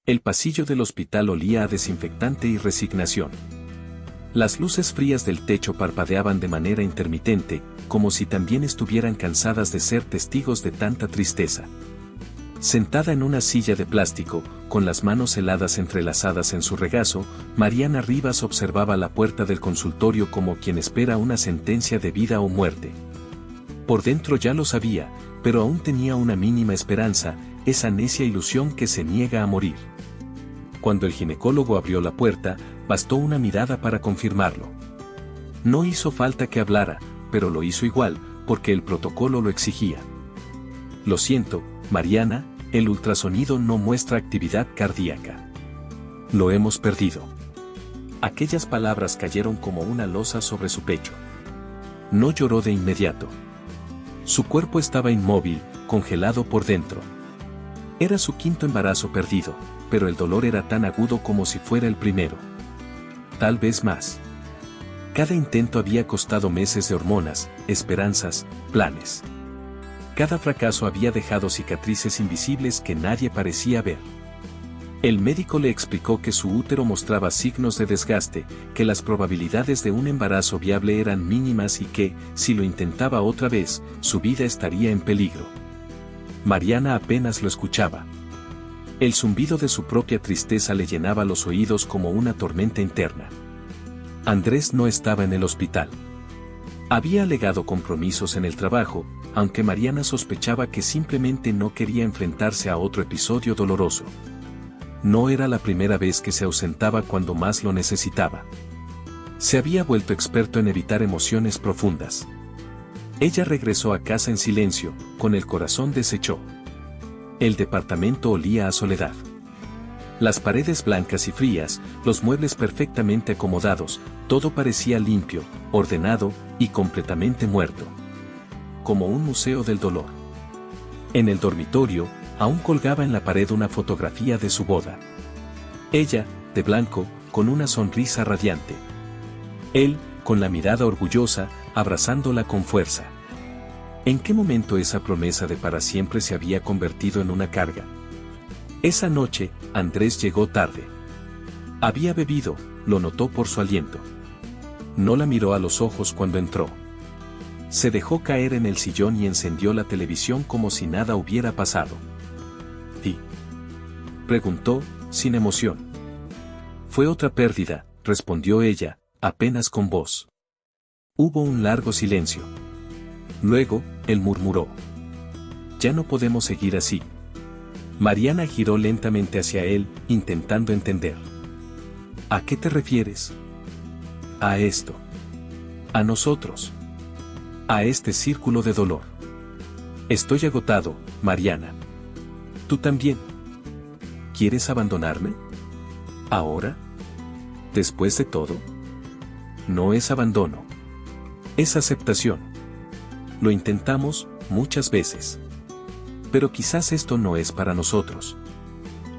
El pasillo del hospital olía a desinfectante y resignación. Las luces frías del techo parpadeaban de manera intermitente, como si también estuvieran cansadas de ser testigos de tanta tristeza. Sentada en una silla de plástico, con las manos heladas entrelazadas en su regazo, Mariana Rivas observaba la puerta del consultorio como quien espera una sentencia de vida o muerte. Por dentro ya lo sabía, pero aún tenía una mínima esperanza, esa necia ilusión que se niega a morir. Cuando el ginecólogo abrió la puerta, bastó una mirada para confirmarlo. No hizo falta que hablara, pero lo hizo igual, porque el protocolo lo exigía. Lo siento, Mariana, el ultrasonido no muestra actividad cardíaca. Lo hemos perdido. Aquellas palabras cayeron como una losa sobre su pecho. No lloró de inmediato. Su cuerpo estaba inmóvil, congelado por dentro. Era su quinto embarazo perdido, pero el dolor era tan agudo como si fuera el primero. Tal vez más. Cada intento había costado meses de hormonas, esperanzas, planes. Cada fracaso había dejado cicatrices invisibles que nadie parecía ver. El médico le explicó que su útero mostraba signos de desgaste, que las probabilidades de un embarazo viable eran mínimas y que, si lo intentaba otra vez, su vida estaría en peligro. Mariana apenas lo escuchaba. El zumbido de su propia tristeza le llenaba los oídos como una tormenta interna. Andrés no estaba en el hospital. Había alegado compromisos en el trabajo, aunque Mariana sospechaba que simplemente no quería enfrentarse a otro episodio doloroso. No era la primera vez que se ausentaba cuando más lo necesitaba. Se había vuelto experto en evitar emociones profundas. Ella regresó a casa en silencio, con el corazón deshecho. El departamento olía a soledad. Las paredes blancas y frías, los muebles perfectamente acomodados, todo parecía limpio, ordenado y completamente muerto. Como un museo del dolor. En el dormitorio, aún colgaba en la pared una fotografía de su boda. Ella, de blanco, con una sonrisa radiante. Él, con la mirada orgullosa, abrazándola con fuerza. ¿En qué momento esa promesa de para siempre se había convertido en una carga? Esa noche, Andrés llegó tarde. Había bebido, lo notó por su aliento. No la miró a los ojos cuando entró. Se dejó caer en el sillón y encendió la televisión como si nada hubiera pasado. ¿Y? Preguntó, sin emoción. Fue otra pérdida, respondió ella, apenas con voz. Hubo un largo silencio. Luego, él murmuró. Ya no podemos seguir así. Mariana giró lentamente hacia él, intentando entender. ¿A qué te refieres? A esto. A nosotros. A este círculo de dolor. Estoy agotado, Mariana. ¿Tú también? ¿Quieres abandonarme? ¿Ahora? ¿Después de todo? No es abandono. Es aceptación. Lo intentamos, muchas veces. Pero quizás esto no es para nosotros.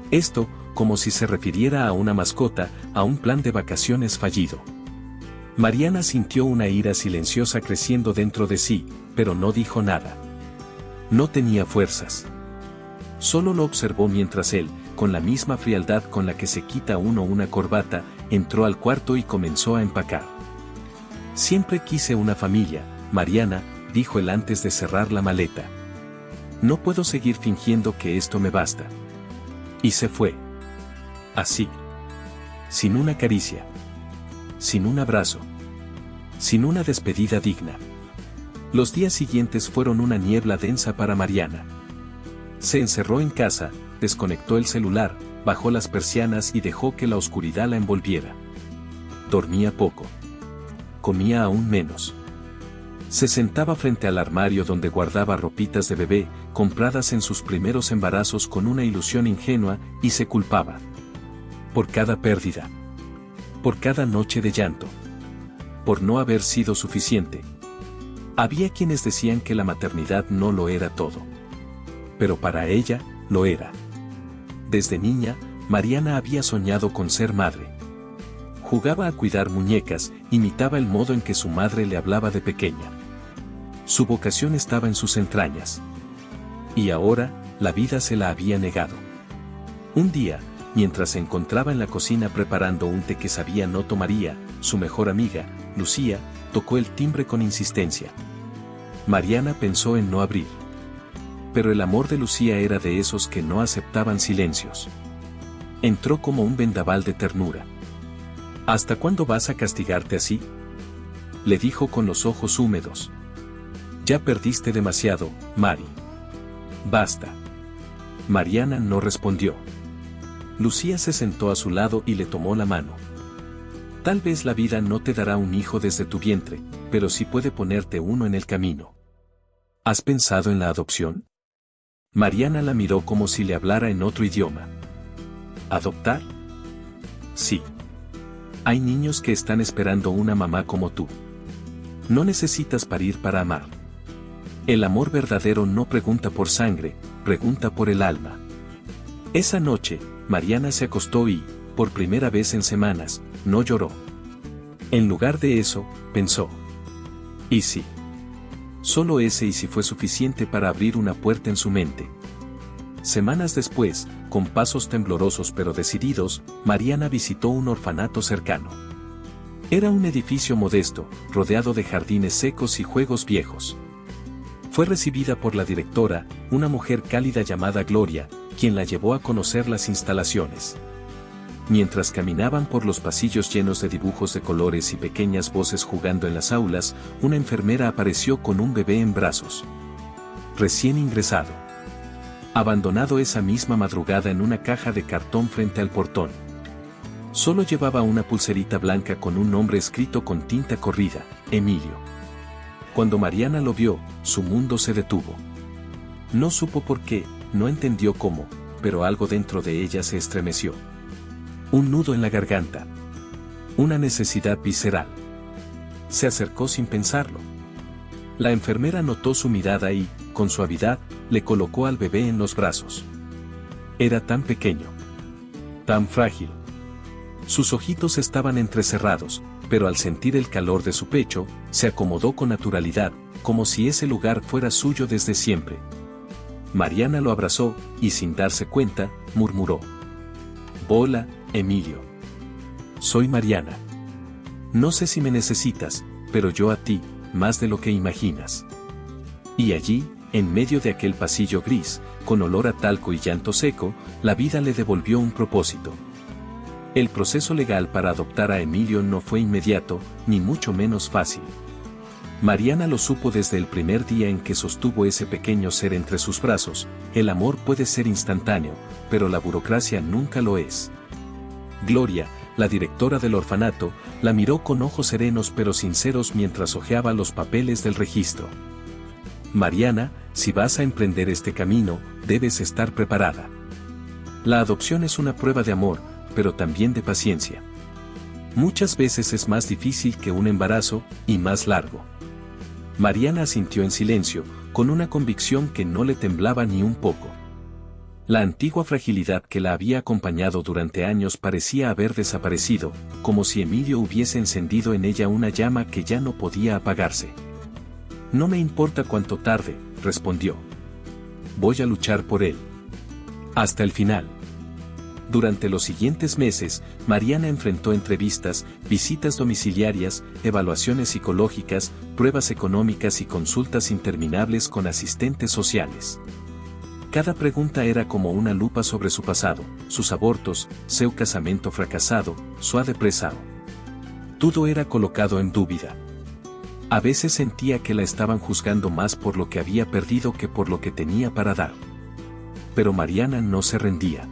Esto, como si se refiriera a una mascota, a un plan de vacaciones fallido. Mariana sintió una ira silenciosa creciendo dentro de sí, pero no dijo nada. No tenía fuerzas. Solo lo observó mientras él, con la misma frialdad con la que se quita uno una corbata, entró al cuarto y comenzó a empacar. Siempre quise una familia, Mariana, dijo él antes de cerrar la maleta. No puedo seguir fingiendo que esto me basta. Y se fue. Así. Sin una caricia. Sin un abrazo. Sin una despedida digna. Los días siguientes fueron una niebla densa para Mariana. Se encerró en casa, desconectó el celular, bajó las persianas y dejó que la oscuridad la envolviera. Dormía poco. Comía aún menos. Se sentaba frente al armario donde guardaba ropitas de bebé, compradas en sus primeros embarazos con una ilusión ingenua, y se culpaba. Por cada pérdida. Por cada noche de llanto. Por no haber sido suficiente. Había quienes decían que la maternidad no lo era todo. Pero para ella, lo era. Desde niña, Mariana había soñado con ser madre. Jugaba a cuidar muñecas, imitaba el modo en que su madre le hablaba de pequeña. Su vocación estaba en sus entrañas. Y ahora, la vida se la había negado. Un día, mientras se encontraba en la cocina preparando un té que sabía no tomaría, su mejor amiga, Lucía, tocó el timbre con insistencia. Mariana pensó en no abrir. Pero el amor de Lucía era de esos que no aceptaban silencios. Entró como un vendaval de ternura. ¿Hasta cuándo vas a castigarte así?, le dijo con los ojos húmedos. Ya perdiste demasiado, Mari. Basta. Mariana no respondió. Lucía se sentó a su lado y le tomó la mano. Tal vez la vida no te dará un hijo desde tu vientre, pero sí puede ponerte uno en el camino. ¿Has pensado en la adopción? Mariana la miró como si le hablara en otro idioma. ¿Adoptar? Sí. Hay niños que están esperando una mamá como tú. No necesitas parir para amar. El amor verdadero no pregunta por sangre, pregunta por el alma. Esa noche, Mariana se acostó y, por primera vez en semanas, no lloró. En lugar de eso, pensó. ¿Y si? Solo ese y si fue suficiente para abrir una puerta en su mente. Semanas después, con pasos temblorosos pero decididos, Mariana visitó un orfanato cercano. Era un edificio modesto, rodeado de jardines secos y juegos viejos. Fue recibida por la directora, una mujer cálida llamada Gloria, quien la llevó a conocer las instalaciones. Mientras caminaban por los pasillos llenos de dibujos de colores y pequeñas voces jugando en las aulas, una enfermera apareció con un bebé en brazos. Recién ingresado. Abandonado esa misma madrugada en una caja de cartón frente al portón. Solo llevaba una pulserita blanca con un nombre escrito con tinta corrida, Emilio. Cuando Mariana lo vio, su mundo se detuvo. No supo por qué, no entendió cómo, pero algo dentro de ella se estremeció. Un nudo en la garganta. Una necesidad visceral. Se acercó sin pensarlo. La enfermera notó su mirada y, con suavidad, le colocó al bebé en los brazos. Era tan pequeño. Tan frágil. Sus ojitos estaban entrecerrados, pero al sentir el calor de su pecho, se acomodó con naturalidad, como si ese lugar fuera suyo desde siempre. Mariana lo abrazó, y sin darse cuenta, murmuró. Hola, Emilio. Soy Mariana. No sé si me necesitas, pero yo a ti, más de lo que imaginas. Y allí, en medio de aquel pasillo gris, con olor a talco y llanto seco, la vida le devolvió un propósito. El proceso legal para adoptar a Emilio no fue inmediato, ni mucho menos fácil. Mariana lo supo desde el primer día en que sostuvo ese pequeño ser entre sus brazos. El amor puede ser instantáneo, pero la burocracia nunca lo es. Gloria, la directora del orfanato, la miró con ojos serenos pero sinceros mientras hojeaba los papeles del registro. Mariana, si vas a emprender este camino, debes estar preparada. La adopción es una prueba de amor, pero también de paciencia. Muchas veces es más difícil que un embarazo, y más largo. Mariana asintió en silencio, con una convicción que no le temblaba ni un poco. La antigua fragilidad que la había acompañado durante años parecía haber desaparecido, como si Emilio hubiese encendido en ella una llama que ya no podía apagarse. No me importa cuánto tarde, respondió. Voy a luchar por él. Hasta el final. Durante los siguientes meses, Mariana enfrentó entrevistas, visitas domiciliarias, evaluaciones psicológicas, pruebas económicas y consultas interminables con asistentes sociales. Cada pregunta era como una lupa sobre su pasado, sus abortos, su casamiento fracasado, su depresado. Todo era colocado en duda. A veces sentía que la estaban juzgando más por lo que había perdido que por lo que tenía para dar. Pero Mariana no se rendía.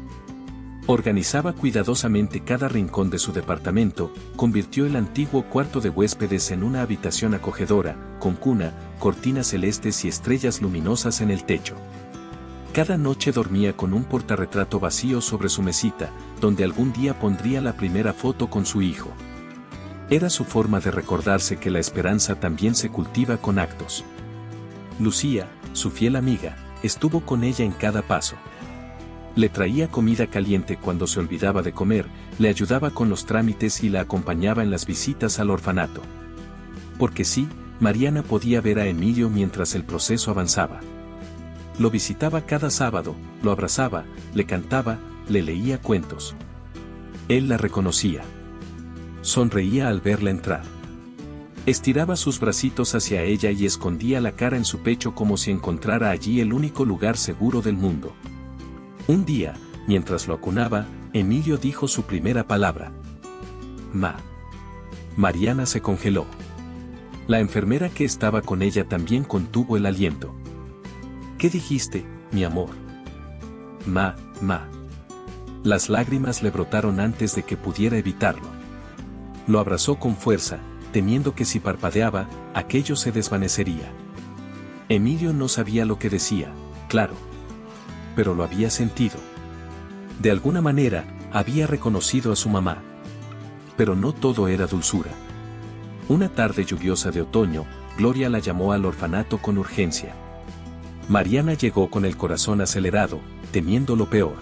Organizaba cuidadosamente cada rincón de su departamento, convirtió el antiguo cuarto de huéspedes en una habitación acogedora, con cuna, cortinas celestes y estrellas luminosas en el techo. Cada noche dormía con un portarretrato vacío sobre su mesita, donde algún día pondría la primera foto con su hijo. Era su forma de recordarse que la esperanza también se cultiva con actos. Lucía, su fiel amiga, estuvo con ella en cada paso. Le traía comida caliente cuando se olvidaba de comer, le ayudaba con los trámites y la acompañaba en las visitas al orfanato. Porque sí, Mariana podía ver a Emilio mientras el proceso avanzaba. Lo visitaba cada sábado, lo abrazaba, le cantaba, le leía cuentos. Él la reconocía. Sonreía al verla entrar. Estiraba sus bracitos hacia ella y escondía la cara en su pecho como si encontrara allí el único lugar seguro del mundo. Un día, mientras lo acunaba, Emilio dijo su primera palabra. Ma. Mariana se congeló. La enfermera que estaba con ella también contuvo el aliento. ¿Qué dijiste, mi amor? Ma. Las lágrimas le brotaron antes de que pudiera evitarlo. Lo abrazó con fuerza, temiendo que si parpadeaba, aquello se desvanecería. Emilio no sabía lo que decía, claro. Pero lo había sentido. De alguna manera, había reconocido a su mamá. Pero no todo era dulzura. Una tarde lluviosa de otoño, Gloria la llamó al orfanato con urgencia. Mariana llegó con el corazón acelerado, temiendo lo peor.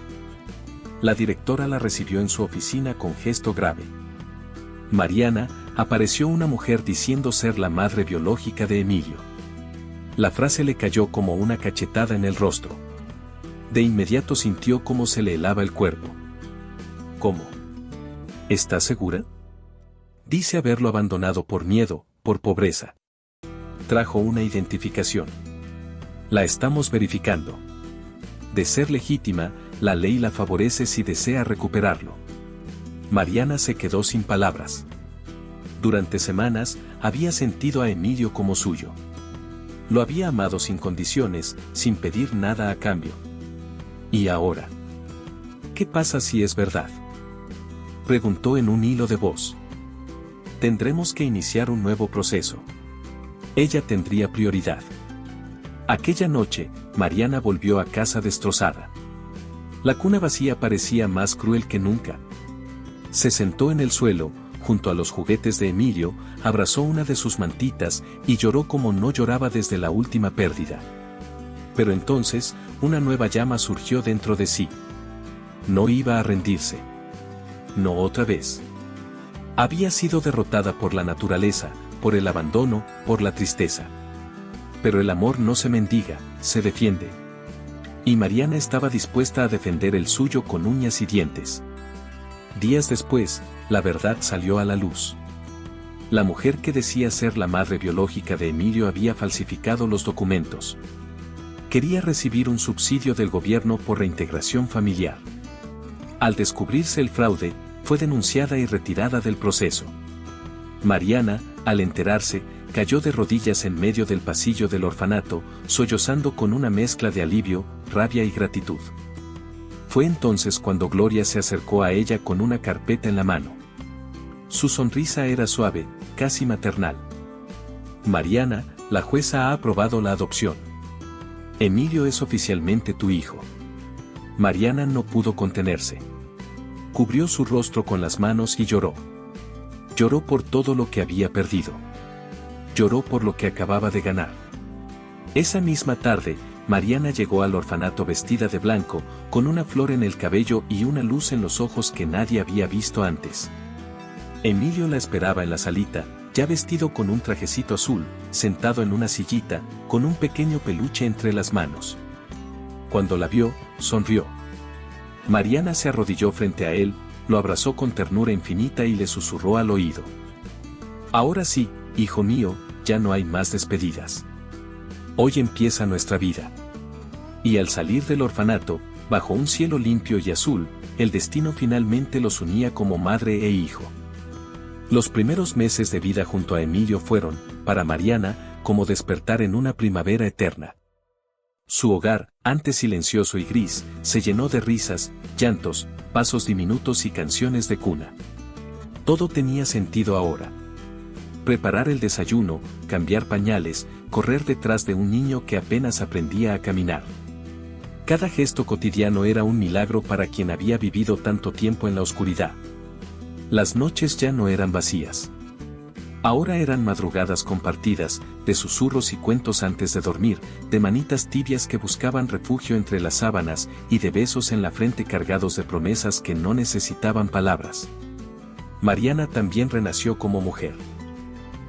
La directora la recibió en su oficina con gesto grave. Mariana, apareció una mujer diciendo ser la madre biológica de Emilio. La frase le cayó como una cachetada en el rostro. De inmediato sintió cómo se le helaba el cuerpo. ¿Cómo? ¿Estás segura? Dice haberlo abandonado por miedo, por pobreza. Trajo una identificación. La estamos verificando. De ser legítima, la ley la favorece si desea recuperarlo. Mariana se quedó sin palabras. Durante semanas, había sentido a Emilio como suyo. Lo había amado sin condiciones, sin pedir nada a cambio. ¿Y ahora? ¿Qué pasa si es verdad? Preguntó en un hilo de voz. Tendremos que iniciar un nuevo proceso. Ella tendría prioridad. Aquella noche, Mariana volvió a casa destrozada. La cuna vacía parecía más cruel que nunca. Se sentó en el suelo, junto a los juguetes de Emilio, abrazó una de sus mantitas y lloró como no lloraba desde la última pérdida. Pero entonces, una nueva llama surgió dentro de sí. No iba a rendirse. No otra vez. Había sido derrotada por la naturaleza, por el abandono, por la tristeza. Pero el amor no se mendiga, se defiende. Y Mariana estaba dispuesta a defender el suyo con uñas y dientes. Días después, la verdad salió a la luz. La mujer que decía ser la madre biológica de Emilio había falsificado los documentos. Quería recibir un subsidio del gobierno por reintegración familiar. Al descubrirse el fraude, fue denunciada y retirada del proceso. Mariana, al enterarse, cayó de rodillas en medio del pasillo del orfanato, sollozando con una mezcla de alivio, rabia y gratitud. Fue entonces cuando Gloria se acercó a ella con una carpeta en la mano. Su sonrisa era suave, casi maternal. Mariana, la jueza ha aprobado la adopción. Emilio es oficialmente tu hijo. Mariana no pudo contenerse. Cubrió su rostro con las manos y lloró. Lloró por todo lo que había perdido. Lloró por lo que acababa de ganar. Esa misma tarde, Mariana llegó al orfanato vestida de blanco, con una flor en el cabello y una luz en los ojos que nadie había visto antes. Emilio la esperaba en la salita, ya vestido con un trajecito azul, sentado en una sillita, con un pequeño peluche entre las manos. Cuando la vio, sonrió. Mariana se arrodilló frente a él, lo abrazó con ternura infinita y le susurró al oído. Ahora sí, hijo mío, ya no hay más despedidas. Hoy empieza nuestra vida. Y al salir del orfanato, bajo un cielo limpio y azul, el destino finalmente los unía como madre e hijo. Los primeros meses de vida junto a Emilio fueron, para Mariana, como despertar en una primavera eterna. Su hogar, antes silencioso y gris, se llenó de risas, llantos, pasos diminutos y canciones de cuna. Todo tenía sentido ahora. Preparar el desayuno, cambiar pañales, correr detrás de un niño que apenas aprendía a caminar. Cada gesto cotidiano era un milagro para quien había vivido tanto tiempo en la oscuridad. Las noches ya no eran vacías. Ahora eran madrugadas compartidas, de susurros y cuentos antes de dormir, de manitas tibias que buscaban refugio entre las sábanas y de besos en la frente cargados de promesas que no necesitaban palabras. Mariana también renació como mujer.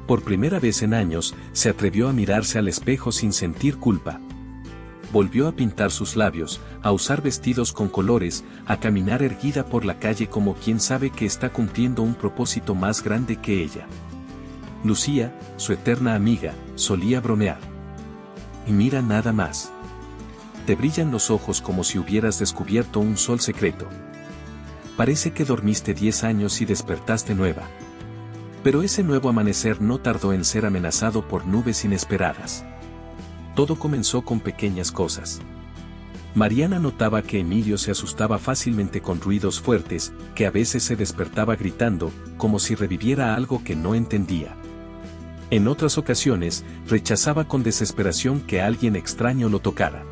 Por primera vez en años, se atrevió a mirarse al espejo sin sentir culpa. volvió a pintar sus labios, a usar vestidos con colores, a caminar erguida por la calle como quien sabe que está cumpliendo un propósito más grande que ella. Lucía, su eterna amiga, solía bromear. Y mira nada más. Te brillan los ojos como si hubieras descubierto un sol secreto. Parece que dormiste 10 años y despertaste nueva. Pero ese nuevo amanecer no tardó en ser amenazado por nubes inesperadas. Todo comenzó con pequeñas cosas. Mariana notaba que Emilio se asustaba fácilmente con ruidos fuertes, que a veces se despertaba gritando, como si reviviera algo que no entendía. En otras ocasiones, rechazaba con desesperación que alguien extraño lo tocara.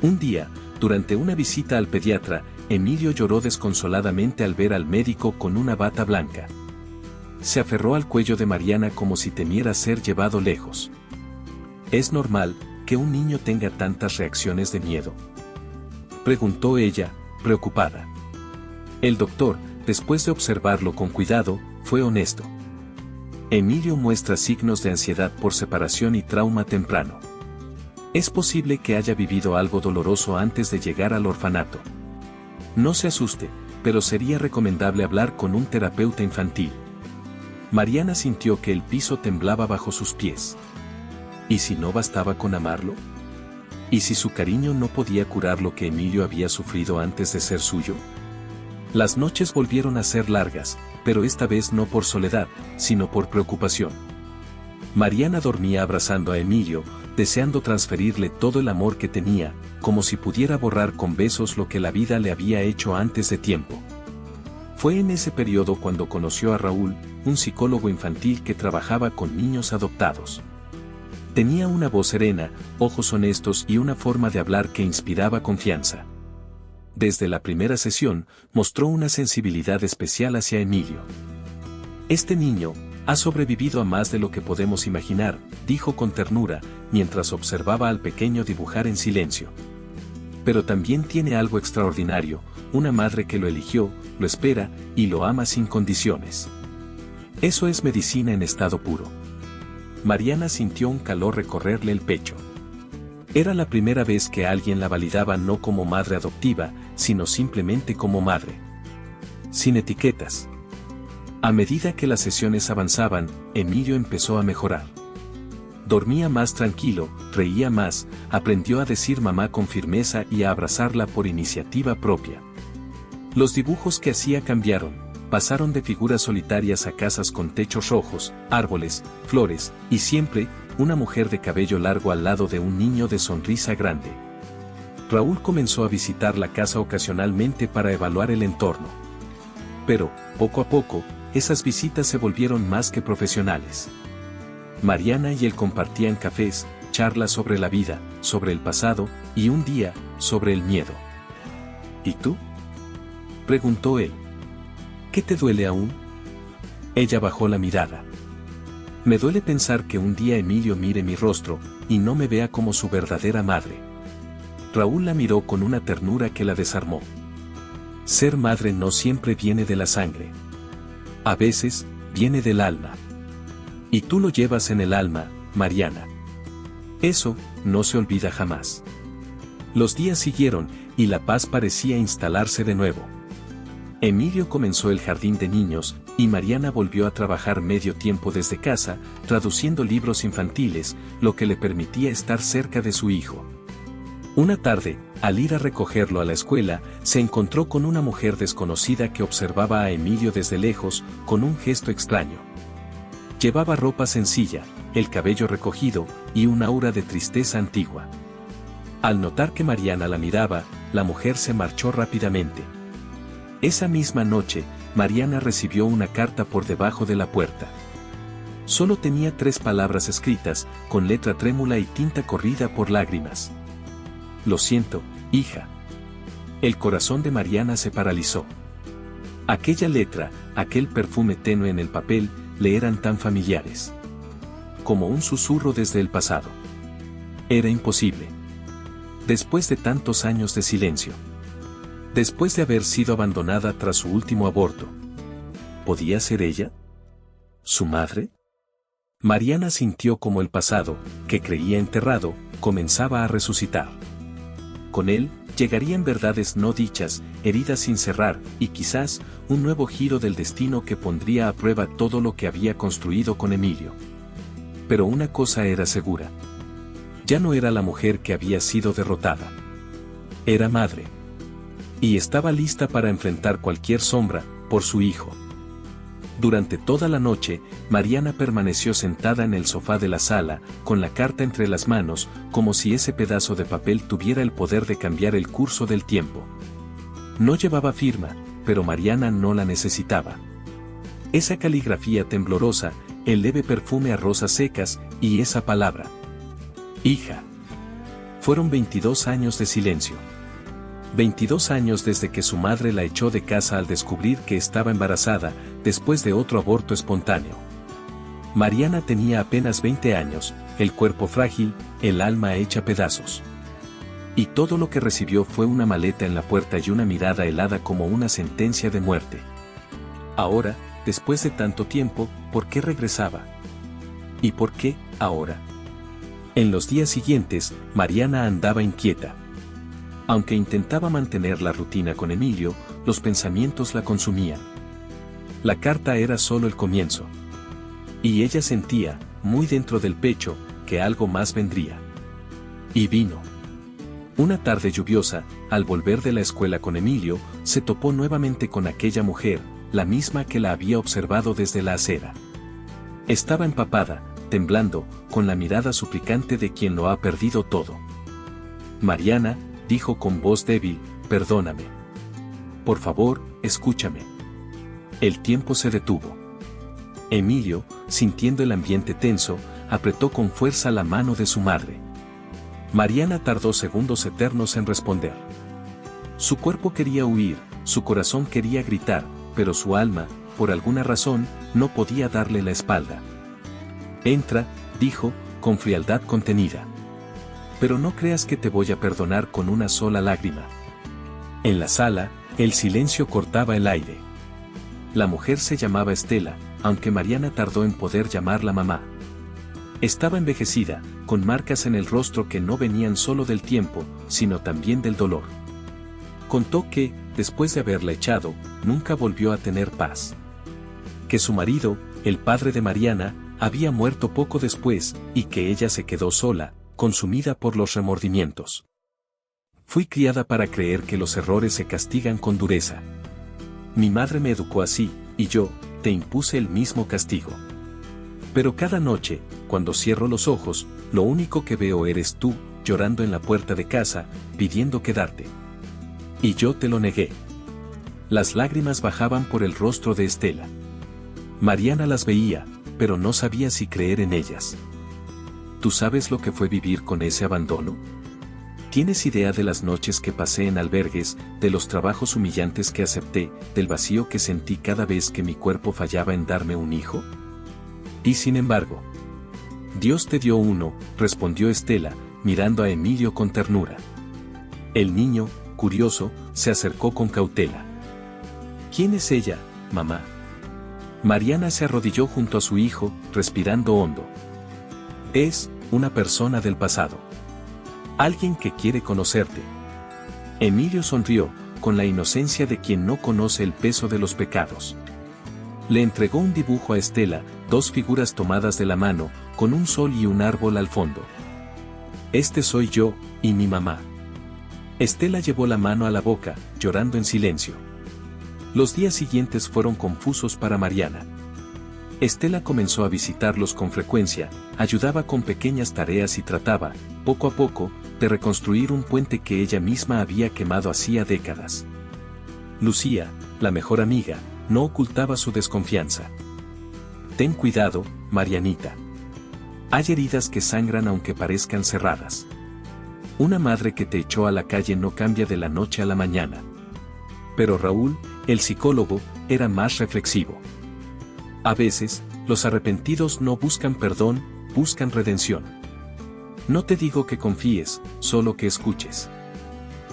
Un día, durante una visita al pediatra, Emilio lloró desconsoladamente al ver al médico con una bata blanca. Se aferró al cuello de Mariana como si temiera ser llevado lejos. ¿Es normal que un niño tenga tantas reacciones de miedo?, preguntó ella, preocupada. El doctor, después de observarlo con cuidado, fue honesto. Emilio muestra signos de ansiedad por separación y trauma temprano. Es posible que haya vivido algo doloroso antes de llegar al orfanato. No se asuste, pero sería recomendable hablar con un terapeuta infantil. Mariana sintió que el piso temblaba bajo sus pies. ¿Y si no bastaba con amarlo? ¿Y si su cariño no podía curar lo que Emilio había sufrido antes de ser suyo? Las noches volvieron a ser largas, pero esta vez no por soledad, sino por preocupación. Mariana dormía abrazando a Emilio, deseando transferirle todo el amor que tenía, como si pudiera borrar con besos lo que la vida le había hecho antes de tiempo. Fue en ese periodo cuando conoció a Raúl, un psicólogo infantil que trabajaba con niños adoptados. Tenía una voz serena, ojos honestos y una forma de hablar que inspiraba confianza. Desde la primera sesión, mostró una sensibilidad especial hacia Emilio. Este niño ha sobrevivido a más de lo que podemos imaginar, dijo con ternura, mientras observaba al pequeño dibujar en silencio. Pero también tiene algo extraordinario, una madre que lo eligió, lo espera y lo ama sin condiciones. Eso es medicina en estado puro. Mariana sintió un calor recorrerle el pecho. Era la primera vez que alguien la validaba no como madre adoptiva, sino simplemente como madre. Sin etiquetas. A medida que las sesiones avanzaban, Emilio empezó a mejorar. Dormía más tranquilo, reía más, aprendió a decir mamá con firmeza y a abrazarla por iniciativa propia. Los dibujos que hacía cambiaron. Pasaron de figuras solitarias a casas con techos rojos, árboles, flores, y siempre, una mujer de cabello largo al lado de un niño de sonrisa grande. Raúl comenzó a visitar la casa ocasionalmente para evaluar el entorno. Pero, poco a poco, esas visitas se volvieron más que profesionales. Mariana y él compartían cafés, charlas sobre la vida, sobre el pasado, y un día, sobre el miedo. ¿Y tú?, preguntó él. ¿Qué te duele aún? Ella bajó la mirada. Me duele pensar que un día Emilio mire mi rostro, y no me vea como su verdadera madre. Raúl la miró con una ternura que la desarmó. Ser madre no siempre viene de la sangre. A veces, viene del alma. Y tú lo llevas en el alma, Mariana. Eso, no se olvida jamás. Los días siguieron, y la paz parecía instalarse de nuevo. Emilio comenzó el jardín de niños, y Mariana volvió a trabajar medio tiempo desde casa, traduciendo libros infantiles, lo que le permitía estar cerca de su hijo. Una tarde, al ir a recogerlo a la escuela, se encontró con una mujer desconocida que observaba a Emilio desde lejos, con un gesto extraño. Llevaba ropa sencilla, el cabello recogido, y un aura de tristeza antigua. Al notar que Mariana la miraba, la mujer se marchó rápidamente. Esa misma noche, Mariana recibió una carta por debajo de la puerta. Solo tenía 3 palabras escritas, con letra trémula y tinta corrida por lágrimas. Lo siento, hija. El corazón de Mariana se paralizó. Aquella letra, aquel perfume tenue en el papel, le eran tan familiares. Como un susurro desde el pasado. Era imposible. Después de tantos años de silencio. Después de haber sido abandonada tras su último aborto. ¿Podía ser ella? ¿Su madre? Mariana sintió como el pasado, que creía enterrado, comenzaba a resucitar. Con él, llegarían verdades no dichas, heridas sin cerrar, y quizás, un nuevo giro del destino que pondría a prueba todo lo que había construido con Emilio. Pero una cosa era segura. Ya no era la mujer que había sido derrotada. Era madre. Y estaba lista para enfrentar cualquier sombra, por su hijo. Durante toda la noche, Mariana permaneció sentada en el sofá de la sala, con la carta entre las manos, como si ese pedazo de papel tuviera el poder de cambiar el curso del tiempo. No llevaba firma, pero Mariana no la necesitaba. Esa caligrafía temblorosa, el leve perfume a rosas secas, y esa palabra. Hija. Fueron 22 años de silencio. 22 años desde que su madre la echó de casa al descubrir que estaba embarazada, después de otro aborto espontáneo. Mariana tenía apenas 20 años, el cuerpo frágil, el alma hecha pedazos. Y todo lo que recibió fue una maleta en la puerta y una mirada helada como una sentencia de muerte. Ahora, después de tanto tiempo, ¿por qué regresaba? ¿Y por qué, ahora? En los días siguientes, Mariana andaba inquieta. Aunque intentaba mantener la rutina con Emilio, los pensamientos la consumían. La carta era solo el comienzo. Y ella sentía, muy dentro del pecho, que algo más vendría. Y vino. Una tarde lluviosa, al volver de la escuela con Emilio, se topó nuevamente con aquella mujer, la misma que la había observado desde la acera. Estaba empapada, temblando, con la mirada suplicante de quien lo ha perdido todo. Mariana, dijo con voz débil, perdóname. Por favor, escúchame. El tiempo se detuvo. Emilio, sintiendo el ambiente tenso, apretó con fuerza la mano de su madre. Mariana tardó segundos eternos en responder. Su cuerpo quería huir, su corazón quería gritar, pero su alma, por alguna razón, no podía darle la espalda. Entra, dijo, con frialdad contenida. Pero no creas que te voy a perdonar con una sola lágrima. En la sala, el silencio cortaba el aire. La mujer se llamaba Estela, aunque Mariana tardó en poder llamarla mamá. Estaba envejecida, con marcas en el rostro que no venían solo del tiempo, sino también del dolor. Contó que, después de haberla echado, nunca volvió a tener paz. Que su marido, el padre de Mariana, había muerto poco después, y que ella se quedó sola, consumida por los remordimientos. Fui criada para creer que los errores se castigan con dureza. Mi madre me educó así, y yo, te impuse el mismo castigo. Pero cada noche, cuando cierro los ojos, lo único que veo eres tú, llorando en la puerta de casa, pidiendo quedarte. Y yo te lo negué. Las lágrimas bajaban por el rostro de Estela. Mariana las veía, pero no sabía si creer en ellas. ¿Tú sabes lo que fue vivir con ese abandono? ¿Tienes idea de las noches que pasé en albergues, de los trabajos humillantes que acepté, del vacío que sentí cada vez que mi cuerpo fallaba en darme un hijo? Y sin embargo, Dios te dio uno, respondió Estela, mirando a Emilio con ternura. El niño, curioso, se acercó con cautela. ¿Quién es ella, mamá? Mariana se arrodilló junto a su hijo, respirando hondo. Es una persona del pasado. Alguien que quiere conocerte. Emilio sonrió, con la inocencia de quien no conoce el peso de los pecados. Le entregó un dibujo a Estela, dos figuras tomadas de la mano, con un sol y un árbol al fondo. Este soy yo, y mi mamá. Estela llevó la mano a la boca, llorando en silencio. Los días siguientes fueron confusos para Mariana. Estela comenzó a visitarlos con frecuencia, ayudaba con pequeñas tareas y trataba, poco a poco, de reconstruir un puente que ella misma había quemado hacía décadas. Lucía, la mejor amiga, no ocultaba su desconfianza. Ten cuidado, Marianita. Hay heridas que sangran aunque parezcan cerradas. Una madre que te echó a la calle no cambia de la noche a la mañana. Pero Raúl, el psicólogo, era más reflexivo. A veces, los arrepentidos no buscan perdón, buscan redención. No te digo que confíes, solo que escuches.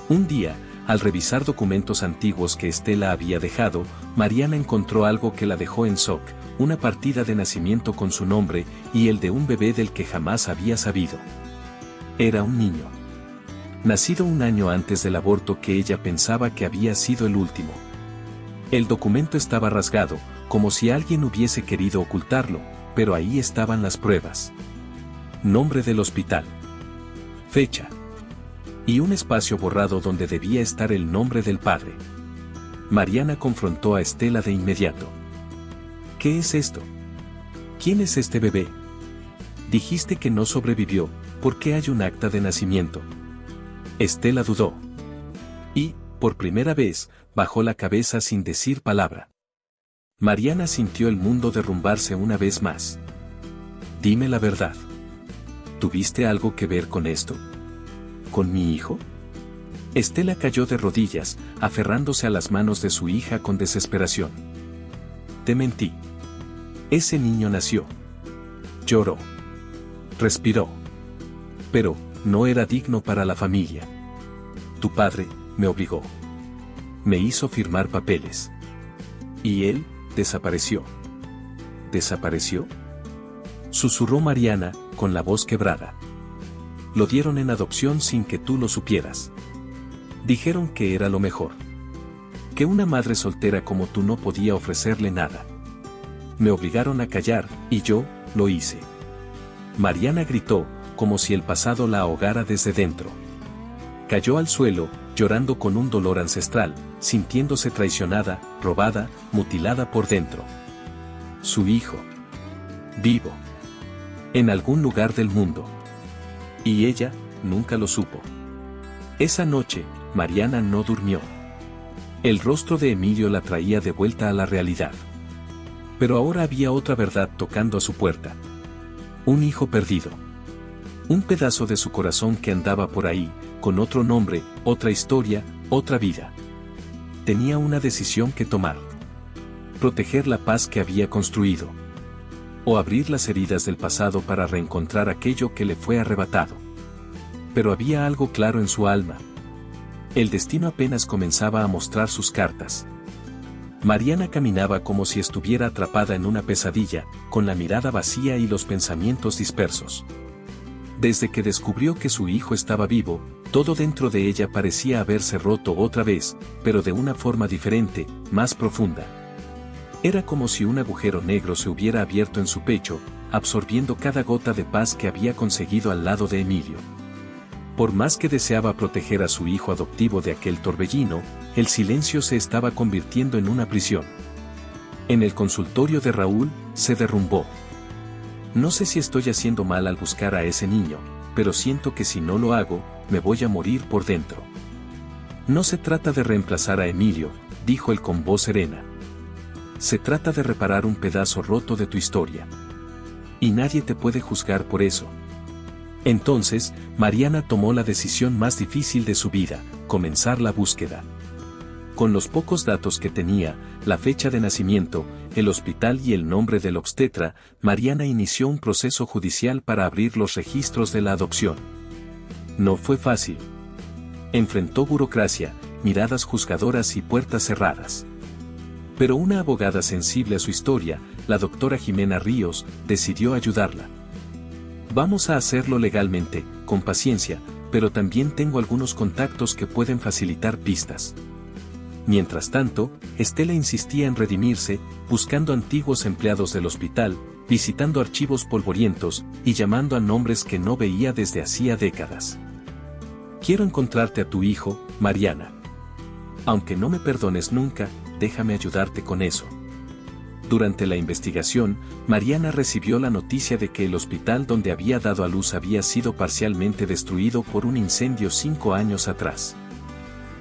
Un día, al revisar documentos antiguos que Estela había dejado, Mariana encontró algo que la dejó en shock, una partida de nacimiento con su nombre y el de un bebé del que jamás había sabido. Era un niño. Nacido un año antes del aborto que ella pensaba que había sido el último. El documento estaba rasgado, como si alguien hubiese querido ocultarlo, pero ahí estaban las pruebas. Nombre del hospital. Fecha. Y un espacio borrado donde debía estar el nombre del padre. Mariana confrontó a Estela de inmediato. ¿Qué es esto? ¿Quién es este bebé? Dijiste que no sobrevivió, ¿por qué hay un acta de nacimiento? Estela dudó. Y, por primera vez, bajó la cabeza sin decir palabra. Mariana sintió el mundo derrumbarse una vez más. Dime la verdad. ¿Tuviste algo que ver con esto? ¿Con mi hijo? Estela cayó de rodillas, aferrándose a las manos de su hija con desesperación. Te mentí. Ese niño nació. Lloró. Respiró. Pero, no era digno para la familia. Tu padre, me obligó. Me hizo firmar papeles. Y él, desapareció. ¿Desapareció? Susurró Mariana, con la voz quebrada. Lo dieron en adopción sin que tú lo supieras. Dijeron que era lo mejor. Que una madre soltera como tú no podía ofrecerle nada. Me obligaron a callar, y yo, lo hice. Mariana gritó, como si el pasado la ahogara desde dentro. Cayó al suelo, llorando con un dolor ancestral, sintiéndose traicionada, robada, mutilada por dentro. Su hijo. Vivo. En algún lugar del mundo. Y ella, nunca lo supo. Esa noche, Mariana no durmió. El rostro de Emilio la traía de vuelta a la realidad. Pero ahora había otra verdad tocando a su puerta. Un hijo perdido. Un pedazo de su corazón que andaba por ahí, con otro nombre, otra historia, otra vida. Tenía una decisión que tomar. Proteger la paz que había construido. O abrir las heridas del pasado para reencontrar aquello que le fue arrebatado. Pero había algo claro en su alma. El destino apenas comenzaba a mostrar sus cartas. Mariana caminaba como si estuviera atrapada en una pesadilla, con la mirada vacía y los pensamientos dispersos. Desde que descubrió que su hijo estaba vivo, todo dentro de ella parecía haberse roto otra vez, pero de una forma diferente, más profunda. Era como si un agujero negro se hubiera abierto en su pecho, absorbiendo cada gota de paz que había conseguido al lado de Emilio. Por más que deseaba proteger a su hijo adoptivo de aquel torbellino, el silencio se estaba convirtiendo en una prisión. En el consultorio de Raúl, se derrumbó. No sé si estoy haciendo mal al buscar a ese niño, pero siento que si no lo hago, me voy a morir por dentro. No se trata de reemplazar a Emilio, dijo él con voz serena. Se trata de reparar un pedazo roto de tu historia. Y nadie te puede juzgar por eso. Entonces, Mariana tomó la decisión más difícil de su vida, comenzar la búsqueda. Con los pocos datos que tenía, la fecha de nacimiento, el hospital y el nombre del obstetra, Mariana inició un proceso judicial para abrir los registros de la adopción. No fue fácil. Enfrentó burocracia, miradas juzgadoras y puertas cerradas. Pero una abogada sensible a su historia, la doctora Jimena Ríos, decidió ayudarla. Vamos a hacerlo legalmente, con paciencia, pero también tengo algunos contactos que pueden facilitar pistas. Mientras tanto, Estela insistía en redimirse, buscando antiguos empleados del hospital, visitando archivos polvorientos y llamando a nombres que no veía desde hacía décadas. Quiero encontrarte a tu hijo, Mariana. Aunque no me perdones nunca, déjame ayudarte con eso. Durante la investigación, Mariana recibió la noticia de que el hospital donde había dado a luz había sido parcialmente destruido por un incendio 5 años atrás.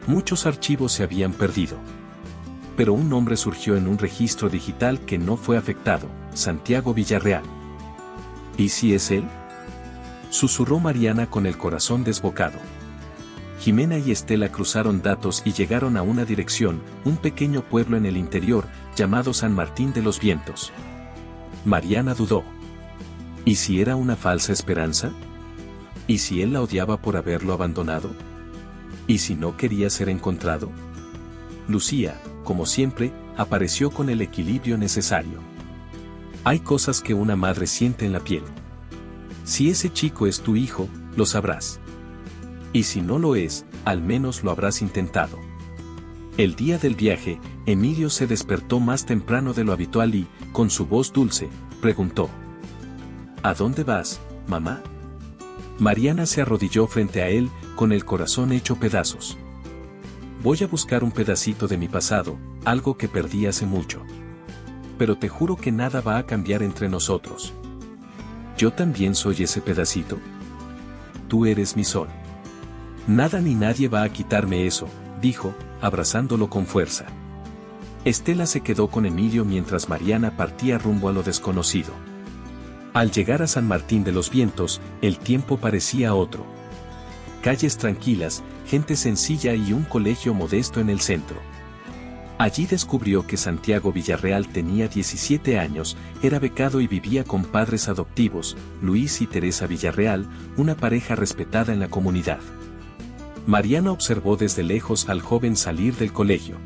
Muchos archivos se habían perdido. Pero un nombre surgió en un registro digital que no fue afectado, Santiago Villarreal. ¿Y si es él? Susurró Mariana con el corazón desbocado. Jimena y Estela cruzaron datos y llegaron a una dirección, un pequeño pueblo en el interior, llamado San Martín de los Vientos. Mariana dudó. ¿Y si era una falsa esperanza? ¿Y si él la odiaba por haberlo abandonado? ¿Y si no quería ser encontrado? Lucía, como siempre, apareció con el equilibrio necesario. Hay cosas que una madre siente en la piel. Si ese chico es tu hijo, lo sabrás. Y si no lo es, al menos lo habrás intentado. El día del viaje, Emilio se despertó más temprano de lo habitual y, con su voz dulce, preguntó: ¿A dónde vas, mamá? Mariana se arrodilló frente a él, con el corazón hecho pedazos. Voy a buscar un pedacito de mi pasado, algo que perdí hace mucho. Pero te juro que nada va a cambiar entre nosotros. Yo también soy ese pedacito. Tú eres mi sol. Nada ni nadie va a quitarme eso, dijo, abrazándolo con fuerza. Estela se quedó con Emilio mientras Mariana partía rumbo a lo desconocido. Al llegar a San Martín de los Vientos, el tiempo parecía otro. Calles tranquilas, gente sencilla y un colegio modesto en el centro. Allí descubrió que Santiago Villarreal tenía 17 años, era becado y vivía con padres adoptivos, Luis y Teresa Villarreal, una pareja respetada en la comunidad. Mariana observó desde lejos al joven salir del colegio.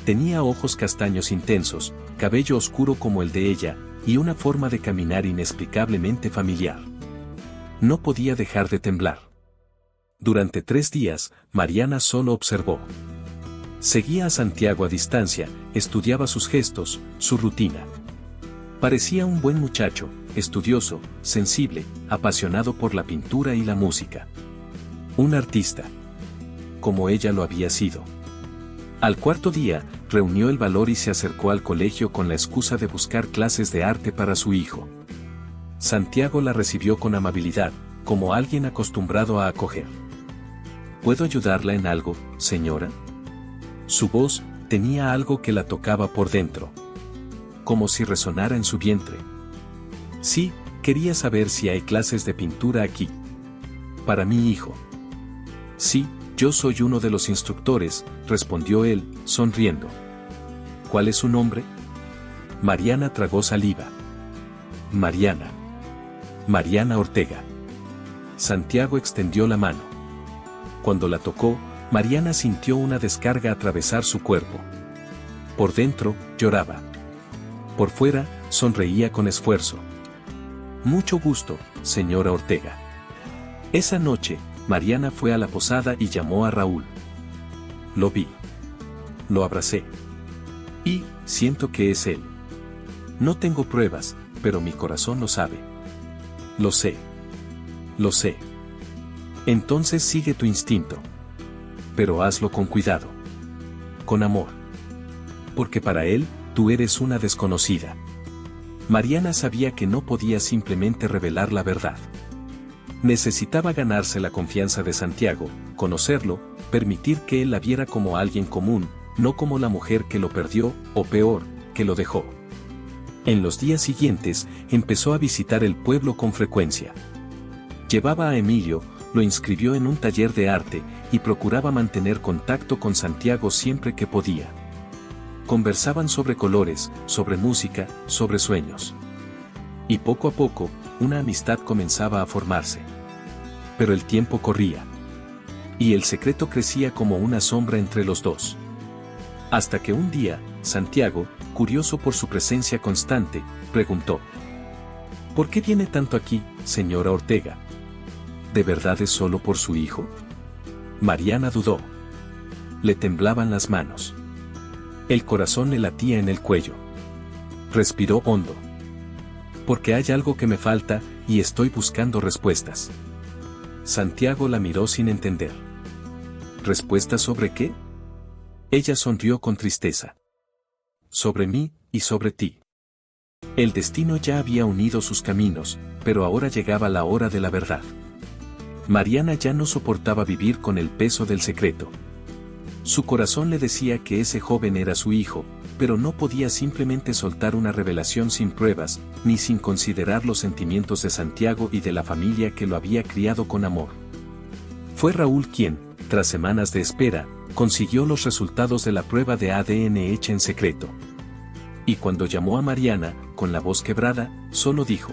Tenía ojos castaños intensos, cabello oscuro como el de ella, y una forma de caminar inexplicablemente familiar. No podía dejar de temblar. Durante 3 días, Mariana solo observó. Seguía a Santiago a distancia, estudiaba sus gestos, su rutina. Parecía un buen muchacho, estudioso, sensible, apasionado por la pintura y la música. Un artista. Como ella lo había sido. Al 4.º día, reunió el valor y se acercó al colegio con la excusa de buscar clases de arte para su hijo. Santiago la recibió con amabilidad, como alguien acostumbrado a acoger. ¿Puedo ayudarla en algo, señora? Su voz tenía algo que la tocaba por dentro. Como si resonara en su vientre. Sí, quería saber si hay clases de pintura aquí. Para mi hijo. Sí, yo soy uno de los instructores, respondió él, sonriendo. ¿Cuál es su nombre? Mariana tragó saliva. Mariana. Mariana Ortega. Santiago extendió la mano. Cuando la tocó, Mariana sintió una descarga atravesar su cuerpo. Por dentro, lloraba. Por fuera, sonreía con esfuerzo. Mucho gusto, señora Ortega. Esa noche, Mariana fue a la posada y llamó a Raúl. Lo vi. Lo abracé. Y, siento que es él. No tengo pruebas, pero mi corazón lo sabe. Lo sé. Lo sé. Entonces sigue tu instinto. Pero hazlo con cuidado. Con amor. Porque para él, tú eres una desconocida. Mariana sabía que no podía simplemente revelar la verdad. Necesitaba ganarse la confianza de Santiago, conocerlo, permitir que él la viera como alguien común, no como la mujer que lo perdió, o peor, que lo dejó. En los días siguientes, empezó a visitar el pueblo con frecuencia. Llevaba a Emilio, lo inscribió en un taller de arte, y procuraba mantener contacto con Santiago siempre que podía. Conversaban sobre colores, sobre música, sobre sueños. Y poco a poco, una amistad comenzaba a formarse. Pero el tiempo corría. Y el secreto crecía como una sombra entre los dos. Hasta que un día, Santiago, curioso por su presencia constante, preguntó: ¿Por qué viene tanto aquí, señora Ortega? ¿De verdad es solo por su hijo? Mariana dudó. Le temblaban las manos. El corazón le latía en el cuello. Respiró hondo. Porque hay algo que me falta, y estoy buscando respuestas. Santiago la miró sin entender. ¿Respuestas sobre qué? Ella sonrió con tristeza. Sobre mí, y sobre ti. El destino ya había unido sus caminos, pero ahora llegaba la hora de la verdad. Mariana ya no soportaba vivir con el peso del secreto. Su corazón le decía que ese joven era su hijo, pero no podía simplemente soltar una revelación sin pruebas, ni sin considerar los sentimientos de Santiago y de la familia que lo había criado con amor. Fue Raúl quien, tras semanas de espera, consiguió los resultados de la prueba de ADN hecha en secreto. Y cuando llamó a Mariana, con la voz quebrada, solo dijo: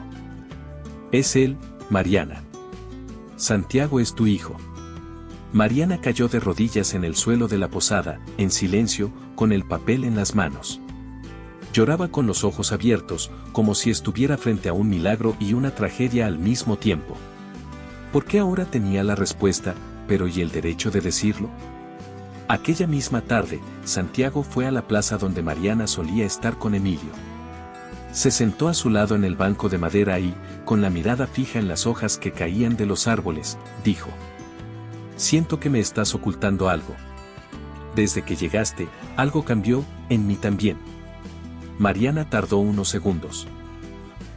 «Es él, Mariana. Santiago es tu hijo». Mariana cayó de rodillas en el suelo de la posada, en silencio, con el papel en las manos. Lloraba con los ojos abiertos, como si estuviera frente a un milagro y una tragedia al mismo tiempo. ¿Por qué ahora tenía la respuesta, pero y el derecho de decirlo? Aquella misma tarde, Santiago fue a la plaza donde Mariana solía estar con Emilio. Se sentó a su lado en el banco de madera y, con la mirada fija en las hojas que caían de los árboles, dijo: «Siento que me estás ocultando algo. Desde que llegaste, algo cambió, en mí también». Mariana tardó unos segundos.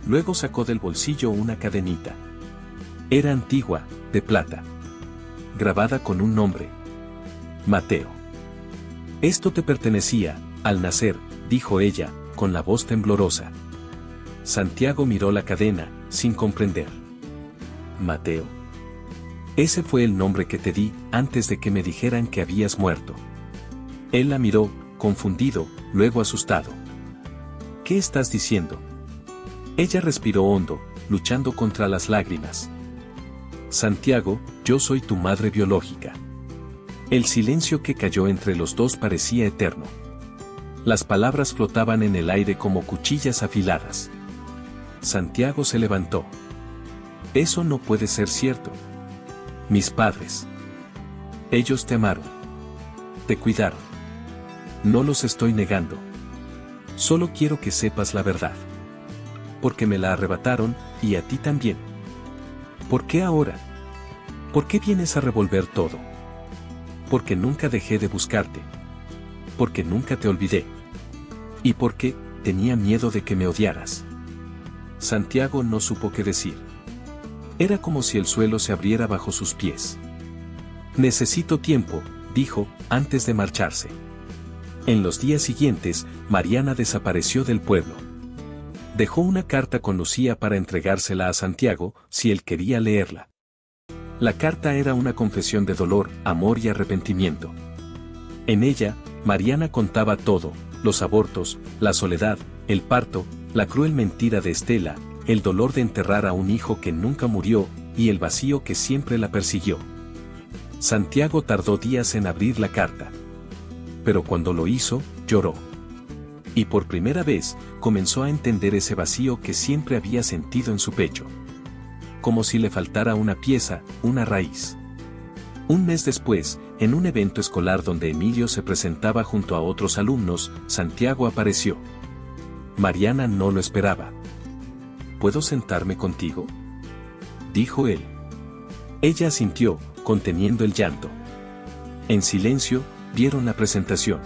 Luego sacó del bolsillo una cadenita. Era antigua, de plata. Grabada con un nombre: Mateo. «Esto te pertenecía, al nacer», dijo ella, con la voz temblorosa. Santiago miró la cadena, sin comprender. «¿Mateo? Ese fue el nombre que te di, antes de que me dijeran que habías muerto». Él la miró, confundido, luego asustado. «¿Qué estás diciendo?». Ella respiró hondo, luchando contra las lágrimas. «Santiago, yo soy tu madre biológica». El silencio que cayó entre los dos parecía eterno. Las palabras flotaban en el aire como cuchillas afiladas. Santiago se levantó. «Eso no puede ser cierto. Mis padres. Ellos te amaron. Te cuidaron. No los estoy negando. Solo quiero que sepas la verdad. Porque me la arrebataron, y a ti también. ¿Por qué ahora? ¿Por qué vienes a revolver todo? Porque nunca dejé de buscarte. Porque nunca te olvidé. Y porque tenía miedo de que me odiaras». Santiago no supo qué decir. Era como si el suelo se abriera bajo sus pies. «Necesito tiempo», dijo, antes de marcharse. En los días siguientes, Mariana desapareció del pueblo. Dejó una carta con Lucía para entregársela a Santiago, si él quería leerla. La carta era una confesión de dolor, amor y arrepentimiento. En ella, Mariana contaba todo: los abortos, la soledad, el parto, la cruel mentira de Estela, el dolor de enterrar a un hijo que nunca murió, y el vacío que siempre la persiguió. Santiago tardó días en abrir la carta. Pero cuando lo hizo, lloró. Y por primera vez, comenzó a entender ese vacío que siempre había sentido en su pecho. Como si le faltara una pieza, una raíz. Un mes después, en un evento escolar donde Emilio se presentaba junto a otros alumnos, Santiago apareció. Mariana no lo esperaba. «¿Puedo sentarme contigo?», dijo él. Ella asintió, conteniendo el llanto. En silencio, vieron la presentación.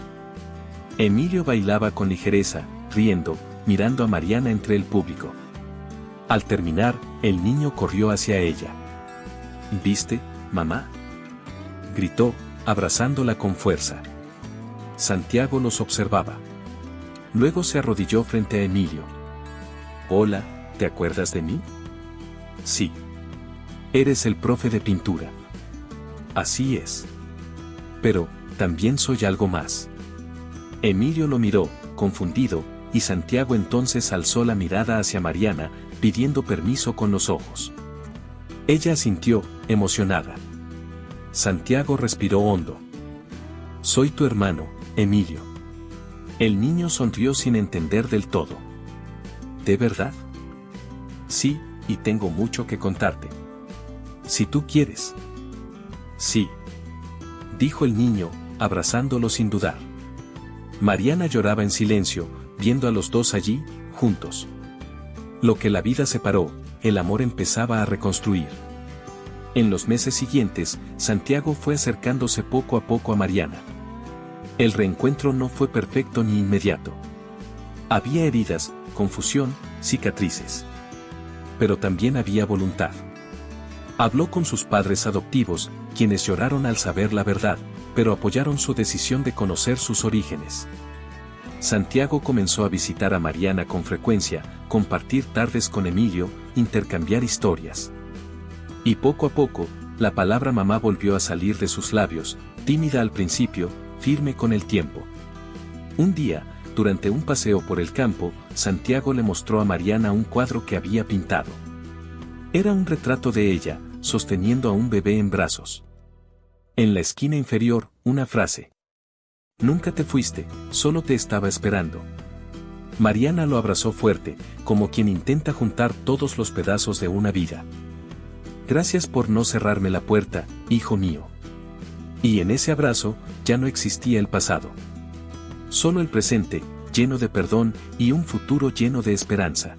Emilio bailaba con ligereza, riendo, mirando a Mariana entre el público. Al terminar, el niño corrió hacia ella. «¿Viste, mamá?», gritó, abrazándola con fuerza. Santiago los observaba. Luego se arrodilló frente a Emilio. «Hola, ¿te acuerdas de mí?». «Sí. Eres el profe de pintura». «Así es. Pero, también soy algo más». Emilio lo miró, confundido, y Santiago entonces alzó la mirada hacia Mariana, pidiendo permiso con los ojos. Ella asintió, emocionada. Santiago respiró hondo. «Soy tu hermano, Emilio». El niño sonrió sin entender del todo. «¿De verdad?». «Sí, y tengo mucho que contarte». «Si tú quieres». «Sí», dijo el niño, abrazándolo sin dudar. Mariana lloraba en silencio, viendo a los dos allí, juntos. Lo que la vida separó, el amor empezaba a reconstruir. En los meses siguientes, Santiago fue acercándose poco a poco a Mariana. El reencuentro no fue perfecto ni inmediato. Había heridas, confusión, cicatrices. Pero también había voluntad. Habló con sus padres adoptivos, quienes lloraron al saber la verdad, pero apoyaron su decisión de conocer sus orígenes. Santiago comenzó a visitar a Mariana con frecuencia, compartir tardes con Emilio, intercambiar historias. Y poco a poco, la palabra mamá volvió a salir de sus labios, tímida al principio, firme con el tiempo. Un día, durante un paseo por el campo, Santiago le mostró a Mariana un cuadro que había pintado. Era un retrato de ella, sosteniendo a un bebé en brazos. En la esquina inferior, una frase: «Nunca te fuiste, solo te estaba esperando». Mariana lo abrazó fuerte, como quien intenta juntar todos los pedazos de una vida. Gracias por no cerrarme la puerta, hijo mío. Y en ese abrazo, ya no existía el pasado. Solo el presente, lleno de perdón, y un futuro lleno de esperanza.